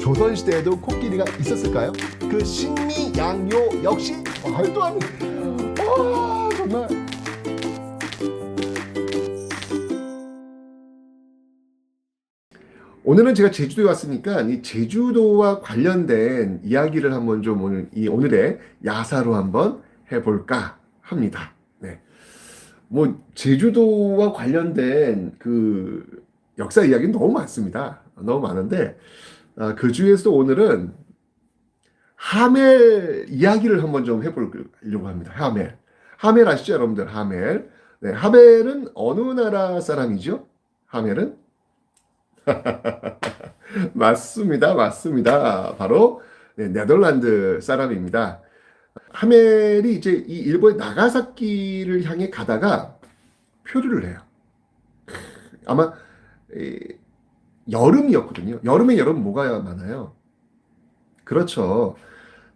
조선시대에도 코끼리가 있었을까요? 그 신미양요 역시 말도 안 돼. 정말. 오늘은 제가 제주도에 왔으니까 이 제주도와 관련된 이야기를 한번 좀 오늘의 야사로 한번 해볼까 합니다. 네. 뭐 제주도와 관련된 그 역사 이야기는 너무 많습니다. 너무 많은데 그 중에서도 오늘은 하멜 이야기를 한번 좀 해보려고 합니다. 하멜 아시죠, 여러분들? 하멜. 네, 하멜은 어느 나라 사람이죠? 하멜은? 맞습니다. 바로 네, 네덜란드 사람입니다. 하멜이 이제 이 일본의 나가사키를 향해 가다가 표류를 해요. 아마 여름이었거든요. 여름 뭐가 많아요? 그렇죠.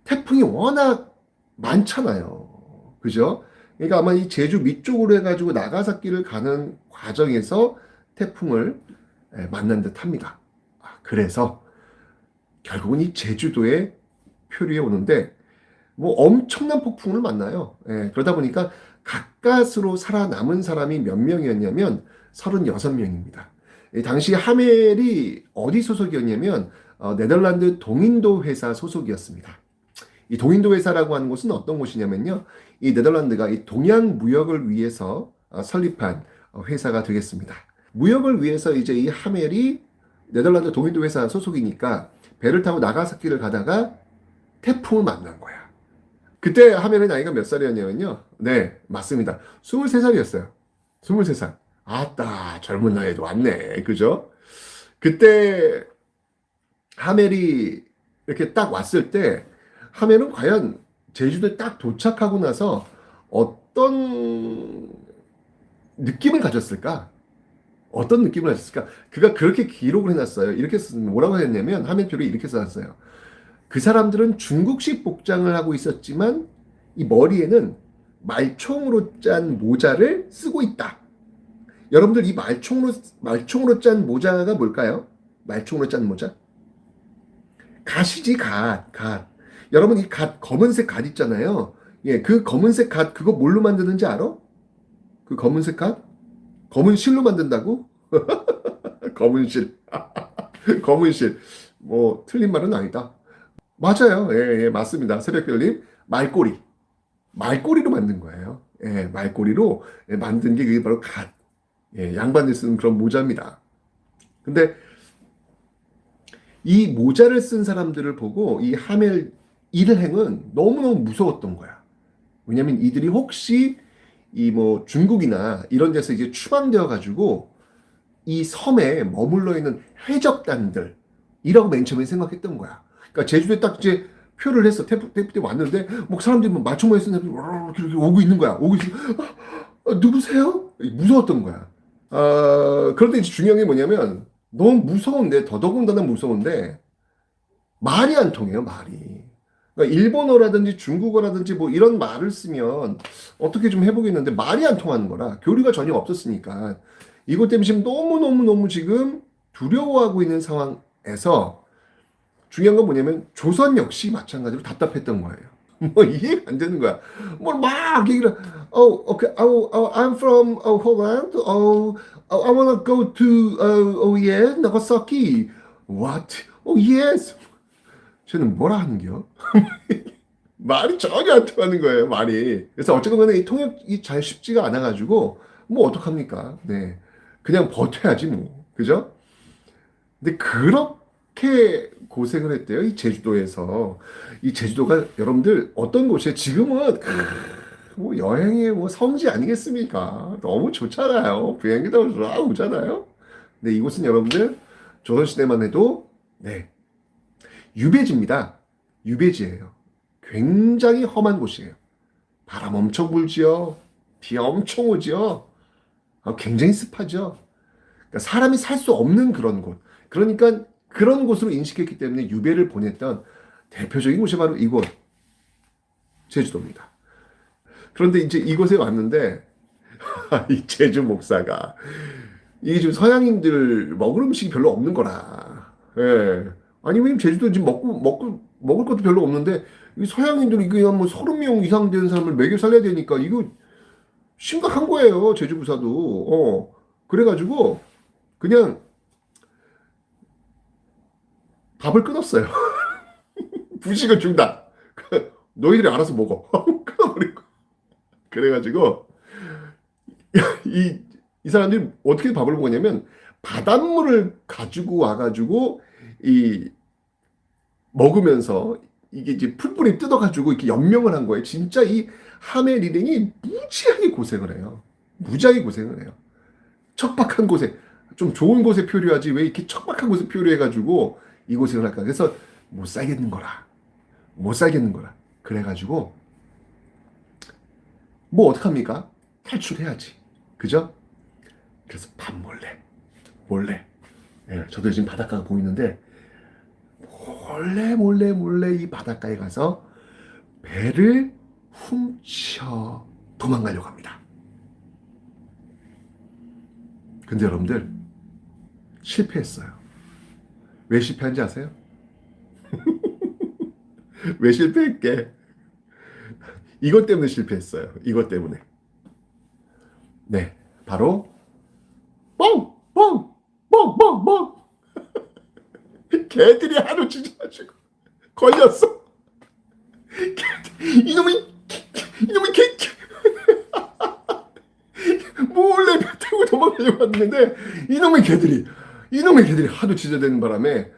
태풍이 워낙 많잖아요. 그죠? 그러니까 아마 이 제주 밑쪽으로 해가지고 나가사키를 가는 과정에서 태풍을 만난 듯 합니다. 그래서 결국은 이 제주도에 표류해 오는데 뭐 엄청난 폭풍을 만나요. 그러다 보니까 가까스로 살아남은 사람이 몇 명이었냐면 36명입니다. 당시 하멜이 어디 소속이었냐면 네덜란드 동인도 회사 소속이었습니다. 이 동인도 회사라고 하는 곳은 어떤 곳이냐면요. 이 네덜란드가 이 동양 무역을 위해서 설립한 회사가 되겠습니다. 무역을 위해서 이제 이 하멜이 네덜란드 동인도 회사 소속이니까 배를 타고 나가사키를 가다가 태풍을 만난 거야. 그때 하멜의 나이가 몇 살이었냐면요. 네, 맞습니다. 23살이었어요. 23살. 아따, 젊은 나이에도 왔네. 그죠? 그때 하멜이 이렇게 딱 왔을 때 하멜은 과연 제주도에 딱 도착하고 나서 어떤 느낌을 가졌을까? 어떤 느낌을 가졌을까? 그가 그렇게 기록을 해놨어요. 이렇게 뭐라고 했냐면 하멜표를 이렇게 써놨어요. 그 사람들은 중국식 복장을 하고 있었지만 이 머리에는 말총으로 짠 모자를 쓰고 있다. 여러분들 이 말총으로 짠 모자가 뭘까요? 말총으로 짠 모자? 갓이지, 갓. 여러분 이 갓, 검은색 갓 있잖아요. 예, 그 검은색 갓 그거 뭘로 만드는지 알아? 그 검은색 갓? 검은 실로 만든다고? 검은 실. 검은 실. 뭐 틀린 말은 아니다. 맞아요. 예, 맞습니다. 새벽별님. 말꼬리로 만든 거예요. 예, 말꼬리로 만든 게 그게 바로 갓. 예, 양반들 쓰는 그런 모자입니다. 근데 이 모자를 쓴 사람들을 보고 이 하멜 일행은 너무너무 무서웠던 거야. 왜냐면 이들이 혹시 이 뭐 중국이나 이런 데서 이제 추방되어 가지고 이 섬에 머물러 있는 해적단들이라고 맨 처음에 생각했던 거야. 그러니까 제주도에 딱 이제 표를 했어. 태풍 때 왔는데 뭐 사람들이 뭐 맞춤모에 쓰는 이렇게 오고 있는 거야. 누구세요? 무서웠던 거야. 그런데 이제 중요한 게 뭐냐면 너무 무서운데 더더군다나 무서운데 말이 안 통해요. 말이. 그러니까 일본어라든지 중국어라든지 뭐 이런 말을 쓰면 어떻게 좀 해보겠는데 말이 안 통하는 거라 교류가 전혀 없었으니까 이것 때문에 지금 너무 지금 두려워하고 있는 상황에서 중요한 건 뭐냐면 조선 역시 마찬가지로 답답했던 거예요. 뭐 이해가 안 되는 거야. 뭐 막 얘기를 okay, I'm from Holland. I wanna go to yeah, Nagasaki. What? Oh yes. 쟤는 뭐라 하는겨? 말이 전혀 안 통하는 거예요, 말이. 그래서 어쨌든 간에 이 통역이 잘 쉽지가 않아가지고, 뭐, 어떡합니까? 네. 그냥 버텨야지, 뭐. 그죠? 근데 그렇게 고생을 했대요, 이 제주도에서. 이 제주도가 여러분들 어떤 곳이에요? 지금은, 뭐, 여행의 뭐 성지 아니겠습니까? 너무 좋잖아요. 비행기도 쫙 오잖아요. 근데 이곳은 여러분들, 조선시대만 해도, 네. 유배지입니다. 유배지예요. 굉장히 험한 곳이에요. 바람 엄청 불지요. 비 엄청 오지요. 굉장히 습하죠. 그러니까 사람이 살 수 없는 그런 곳. 그러니까 그런 곳으로 인식했기 때문에 유배를 보냈던 대표적인 곳이 바로 이곳. 제주도입니다. 그런데 이제 이곳에 왔는데 이 제주 목사가 이게 지금 서양인들 먹을 음식이 별로 없는 거라. 예. 아니, 왜냐면 제주도 지금 먹을 것도 별로 없는데, 이 서양인들이 이거 뭐 30명 이상 되는 사람을 먹여 살려야 되니까, 이거 심각한 거예요, 제주부사도. 그래가지고, 그냥 밥을 끊었어요. 부식을 중단. 너희들이 알아서 먹어. 끊어버리고. 그래가지고, 이, 이 사람들이 어떻게 밥을 먹었냐면, 바닷물을 가지고 와가지고, 이, 먹으면서, 이게 이제 풀뿌리 뜯어가지고 이렇게 연명을 한 거예요. 진짜 이 하멜 일행이 무지하게 고생을 해요. 무지하게 고생을 해요. 척박한 곳에, 좀 좋은 곳에 표류하지, 왜 이렇게 척박한 곳에 표류해가지고 이 고생을 할까. 그래서 못 살겠는 거라. 못 살겠는 거라. 그래가지고, 뭐 어떡합니까? 탈출해야지. 그죠? 그래서 밥 몰래. 예, 저도 지금 바닷가가 보이는데, 몰래 이 바닷가에 가서 배를 훔쳐 도망가려고 합니다. 근데 여러분들, 실패했어요. 왜 실패한지 아세요? 왜 실패했게? 이것 때문에 실패했어요. 이것 때문에. 네, 바로 뻥! 뻥! 뻥! 뻥! 뻥! 개들이 하루 짖어가지고 걸렸어. 이놈의 이놈의 개 몰래 배 타고 도망가려고 했는데 이놈의 개들이 하도 짖어대는 바람에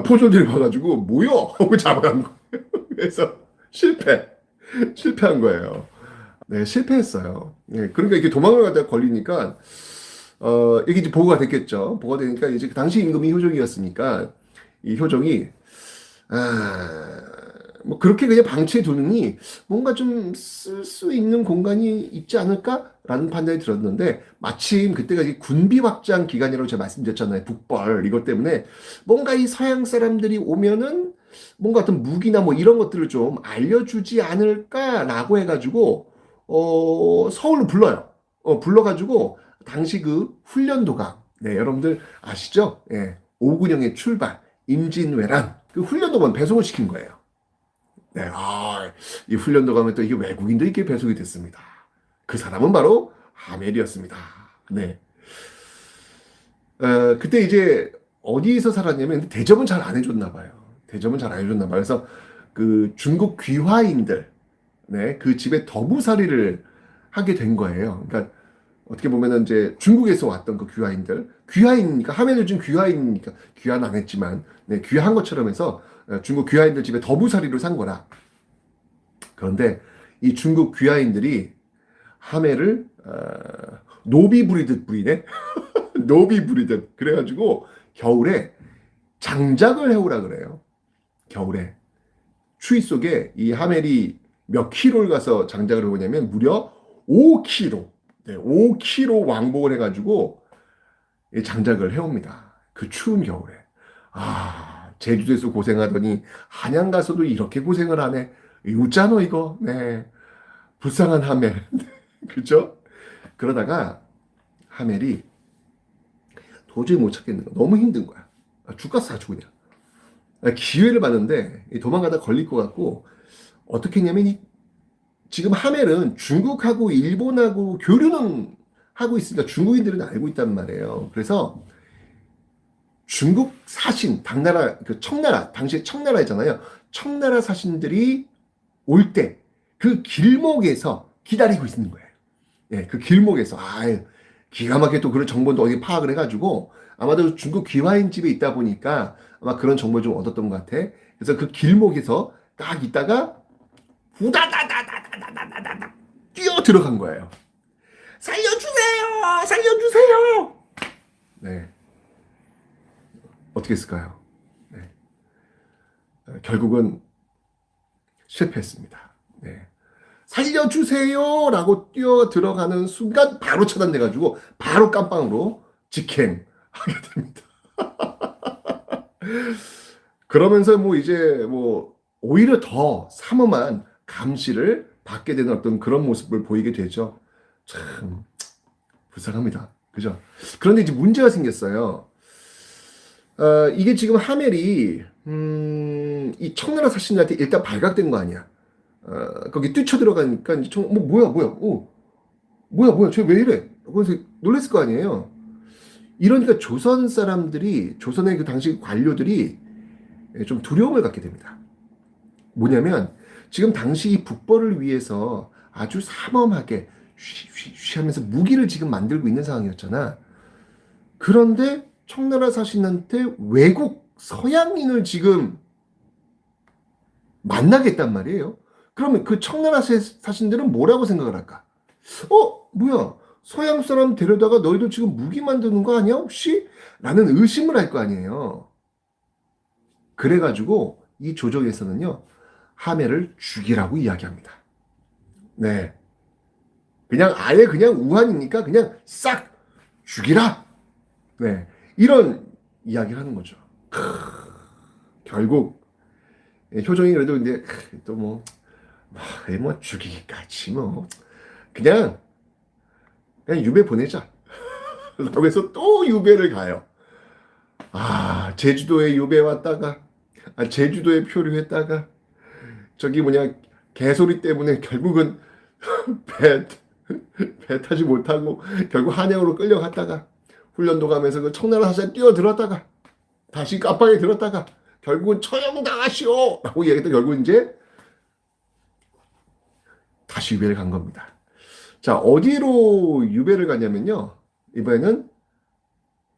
포졸들이 봐가지고 뭐야 하고 잡아간 거예요. 그래서 실패한 거예요. 네, 실패했어요. 네, 그러니까 이렇게 도망가다가 걸리니까 이게 이제 보고가 됐겠죠. 보고가 되니까 이제 그 당시 임금이 효종이었으니까 이 효종이 뭐 그렇게 그냥 방치해 두느니 뭔가 좀 쓸 수 있는 공간이 있지 않을까라는 판단이 들었는데 마침 그때가 이제 군비 확장 기간이라고 제가 말씀드렸잖아요. 북벌 이것 때문에 뭔가 이 서양 사람들이 오면은 뭔가 어떤 무기나 뭐 이런 것들을 좀 알려주지 않을까라고 해가지고 서울로 불러요. 불러가지고 당시 그 훈련도가 네 여러분들 아시죠? 예, 오군영의 출발 임진왜란 그 훈련도만 배송을 시킨 거예요. 네, 이 훈련도 가면 또 이게 외국인들이 이렇게 배송이 됐습니다. 그 사람은 바로 하멜이었습니다. 네. 그때 이제 어디서 살았냐면 대접은 잘 안 해줬나 봐요. 대접은 잘 안 해줬나 봐요. 그래서 그 중국 귀화인들, 네, 그 집에 더부살이를 하게 된 거예요. 그러니까 어떻게 보면은 이제 중국에서 왔던 그 귀화인이니까 하멜 요즘 귀화인이니까 귀화는 안 했지만, 네, 귀화한 것처럼 해서 중국 귀화인들 집에 더부살이로 산 거라. 그런데 이 중국 귀화인들이 하멜을 노비 부리듯 부리네. 노비 부리듯 그래가지고 겨울에 장작을 해오라 그래요. 겨울에 추위 속에 이 하멜이 몇 킬로를 가서 장작을 해오냐면 무려 5킬로. 네, 5킬로 왕복을 해가지고 장작을 해옵니다. 그 추운 겨울에. 제주도에서 고생하더니 한양 가서도 이렇게 고생을 하네. 웃잖아 이거. 네. 불쌍한 하멜. 그죠? 그러다가 하멜이 도저히 못 찾겠는 거야. 너무 힘든 거야. 죽겠어 아주 그냥. 기회를 봤는데 도망가다 걸릴 것 같고 어떻게 했냐면 지금 하멜은 중국하고 일본하고 교류는 하고 있으니까 중국인들은 알고 있단 말이에요. 그래서 중국 사신, 당나라, 그 청나라, 당시에 청나라잖아요. 청나라 사신들이 올 때 그 길목에서 기다리고 있는 거예요. 예, 그 길목에서. 기가 막히게 또 그런 정보도 어디 파악을 해가지고 아마도 중국 귀화인 집에 있다 보니까 아마 그런 정보를 좀 얻었던 것 같아. 그래서 그 길목에서 딱 있다가 후다다다다다다다다다 뛰어 들어간 거예요. 살려주세요! 살려주세요! 네. 어떻게 했을까요? 네. 결국은 실패했습니다. 네. 살려주세요! 라고 뛰어 들어가는 순간 바로 차단돼가지고 바로 깜빵으로 직행하게 됩니다. 그러면서 뭐 이제 뭐 오히려 더 삼엄한 감시를 받게 되는 어떤 그런 모습을 보이게 되죠. 참 불쌍합니다. 그죠? 그런데 이제 문제가 생겼어요. 이게 지금 하멜이 이 청나라 사신들한테 일단 발각된 거 아니야. 거기 뛰쳐 들어가니까 이제 뭐야, 쟤 왜 이래? 그래서 놀랬을 거 아니에요. 이러니까 조선 사람들이 조선의 그 당시 관료들이 좀 두려움을 갖게 됩니다. 뭐냐면 지금 당시 이 북벌을 위해서 아주 삼엄하게 쉬 하면서 무기를 지금 만들고 있는 상황이었잖아. 그런데 청나라 사신한테 외국 서양인을 지금 만나겠단 말이에요. 그러면 그 청나라 사신들은 뭐라고 생각을 할까? 뭐야? 서양 사람 데려다가 너희도 지금 무기 만드는 거 아니야? 혹시? 라는 의심을 할 거 아니에요. 그래가지고 이 조정에서는요, 하멜을 죽이라고 이야기합니다. 네. 그냥 아예 그냥 우한이니까 그냥 싹 죽이라. 네. 이런 이야기를 하는 거죠. 결국 효종이 그래도 이제 또뭐 죽이기까지 뭐 그냥 유배 보내자. 라고 해서 또 유배를 가요. 제주도에 유배 왔다가 제주도에 표류했다가 저기 뭐냐 개소리 때문에 결국은 배, 배 타지 못하고 결국 한양으로 끌려갔다가 훈련도 가면서 그 청나라 사신 뛰어들었다가 다시 깜빵에 들었다가 결국은 처형당하시오 라고 얘기했다. 결국 이제 다시 유배를 간 겁니다. 자, 어디로 유배를 가냐면요, 이번에는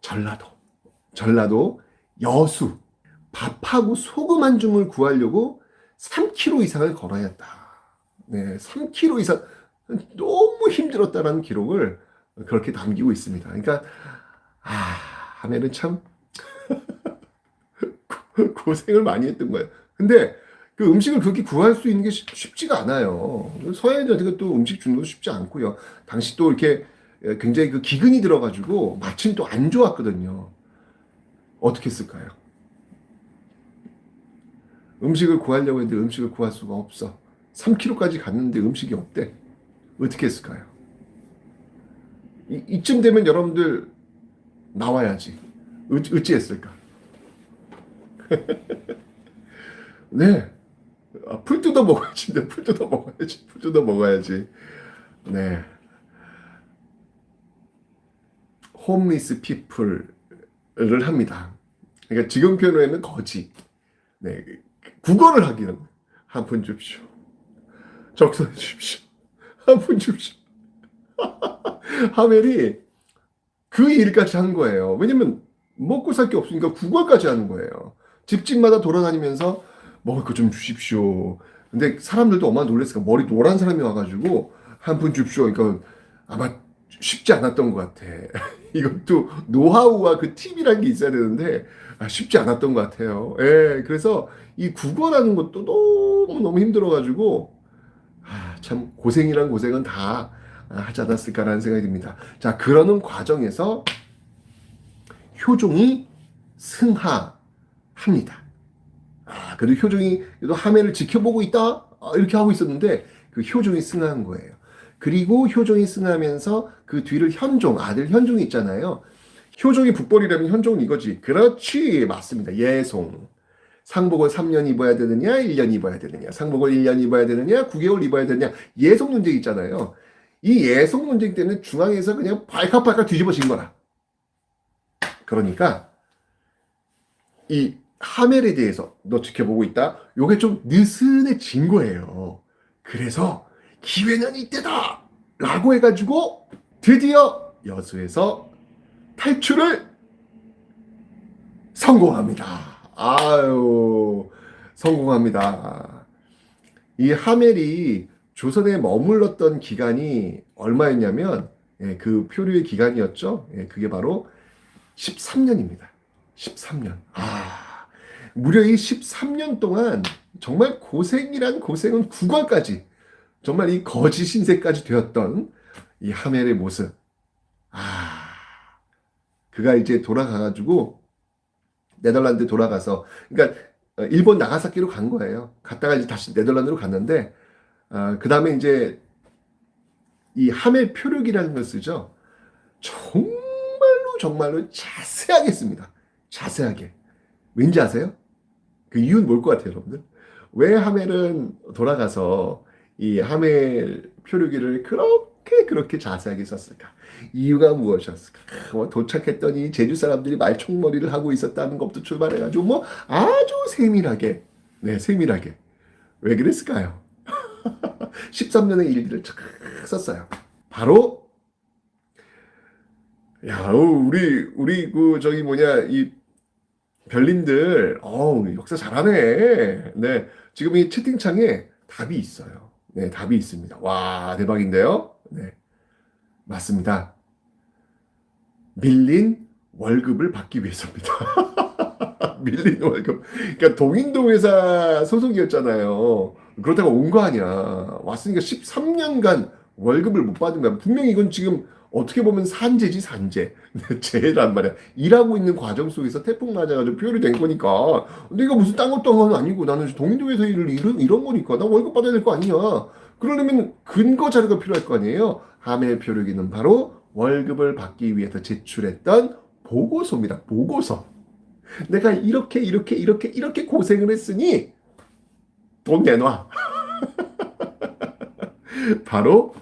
전라도 여수. 밥하고 소금 한 줌을 구하려고 3km 이상을 걸어야 했다. 네, 3km 이상 너무 힘들었다라는 기록을 그렇게 남기고 있습니다. 그러니까 하면은 참 고생을 많이 했던 거예요. 근데 그 음식을 그렇게 구할 수 있는 게 쉽지가 않아요. 서해안한테 또 음식 주는 것도 쉽지 않고요. 당시 또 이렇게 굉장히 그 기근이 들어가지고 마침 또 안 좋았거든요. 어떻게 했을까요? 음식을 구하려고 했는데 음식을 구할 수가 없어. 3km까지 갔는데 음식이 없대. 어떻게 했을까요? 이쯤 되면 여러분들 나와야지. 어찌했을까? 네. 풀 뜯어 먹어야지. 풀 뜯어 먹어야지. 풀 뜯어 먹어야지. 네. 홈리스 피플을 합니다. 그러니까 지금 표현으로는 거지. 네. 국어를 하기는 한 푼 줍시오. 적선해 주십시오. 한 푼 줍시오. 하멜이 그 일까지 한 거예요. 왜냐면 먹고 살 게 없으니까 국어까지 하는 거예요. 집집마다 돌아다니면서 먹을 거 좀 주십시오. 근데 사람들도 얼마나 놀랐을까. 머리 노란 사람이 와가지고 한 푼 줍시오. 그러니까 아마 쉽지 않았던 것 같아. 이것도 노하우와 그 팁이란 게 있어야 되는데 쉽지 않았던 것 같아요. 예, 그래서 이 국어라는 것도 너무 힘들어가지고 참 고생이란 고생은 다 하지 않았을까라는 생각이 듭니다. 자, 그러는 과정에서 효종이 승하합니다. 그래도 효종이 또 하멜을 지켜보고 있다 이렇게 하고 있었는데 그 효종이 승하한 거예요. 그리고 효종이 승하면서 그 뒤를 아들 현종이 있잖아요. 효종이 북벌이라면 현종은 이거지. 그렇지, 맞습니다. 예송. 상복을 3년 입어야 되느냐, 1년 입어야 되느냐, 상복을 1년 입어야 되느냐, 9개월 입어야 되느냐, 예송 논쟁 있잖아요. 이 예송 논쟁 때문에 중앙에서 그냥 발칵발칵 뒤집어진 거라. 그러니까 이 하멜에 대해서 너 지켜보고 있다. 요게 좀 느슨해진 거예요. 그래서 기회는 이때다! 라고 해가지고 드디어 여수에서 탈출을 성공합니다. 성공합니다. 이 하멜이 조선에 머물렀던 기간이 얼마였냐면, 그 표류의 기간이었죠. 그게 바로 13년입니다. 13년. 무려 이 13년 동안 정말 고생이란 고생은 국왕까지, 정말 이 거지 신세까지 되었던 이 하멜의 모습. 그가 이제 돌아가가지고 네덜란드 돌아가서, 그러니까 일본 나가사키로 간 거예요. 갔다가 이제 다시 네덜란드로 갔는데, 그 다음에 이제 이 하멜 표류기라는 걸 쓰죠. 정말로 자세하게 씁니다. 자세하게. 왠지 아세요? 그 이유는 뭘 것 같아요, 여러분들? 왜 하멜은 돌아가서 이 하멜 표류기를 그렇게 자세하게 썼을까? 이유가 무엇이었을까? 뭐 도착했더니 제주 사람들이 말총머리를 하고 있었다는 것부터 출발해가지고 뭐 아주 세밀하게, 네, 세밀하게. 왜 그랬을까요? 13년의 일기를 쫙 썼어요. 바로 야, 우리 그 저기 뭐냐 이 별님들, 역사 잘하네. 네, 지금 이 채팅창에 답이 있어요. 네, 답이 있습니다. 와, 대박인데요? 네, 맞습니다. 밀린 월급을 받기 위해서입니다. 밀린 월급. 그러니까 동인도 회사 소속이었잖아요. 그렇다고 온 거 아니야. 왔으니까 13년간 월급을 못 받은 거야. 분명히 이건 지금 어떻게 보면 산재지, 산재. 재해란 말이야. 일하고 있는 과정 속에서 태풍 맞아가지고 표현이 된 거니까. 내가 무슨 딴 것도 한 건 아니고 나는 동인도 회사 일을 이런 거니까. 나 월급 받아야 될 거 아니냐. 그러려면 근거 자료가 필요할 거 아니에요. 하멜 표류기는 바로 월급을 받기 위해서 제출했던 보고서입니다. 보고서. 내가 이렇게 고생을 했으니 돈 내놔. 바로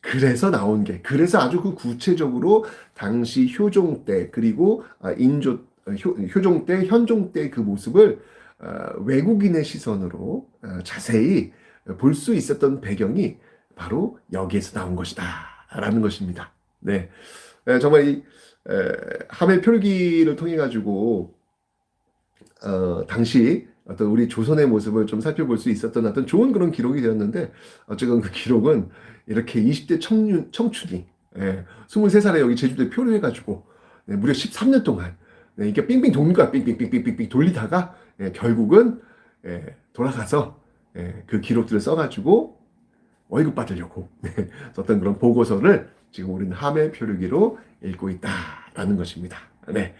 그래서 나온 게, 그래서 아주 그 구체적으로 당시 효종 때, 그리고 효종 때, 현종 때 그 모습을 외국인의 시선으로 자세히 볼 수 있었던 배경이 바로 여기에서 나온 것이다. 라는 것입니다. 네. 정말 이 하멜 표류기를 통해 가지고 당시 어떤 우리 조선의 모습을 좀 살펴볼 수 있었던 어떤 좋은 그런 기록이 되었는데, 어쨌건 그 기록은 이렇게 20대 청춘이 23살에 여기 제주도에 표류해가지고 무려 13년 동안 이렇게 빙빙 도는 거야. 빙빙빙빙빙 돌리다가 결국은 돌아가서 그 기록들을 써가지고 월급 받으려고 썼던 그런 보고서를 지금 우리는 하멜 표류기로 읽고 있다라는 것입니다. 네.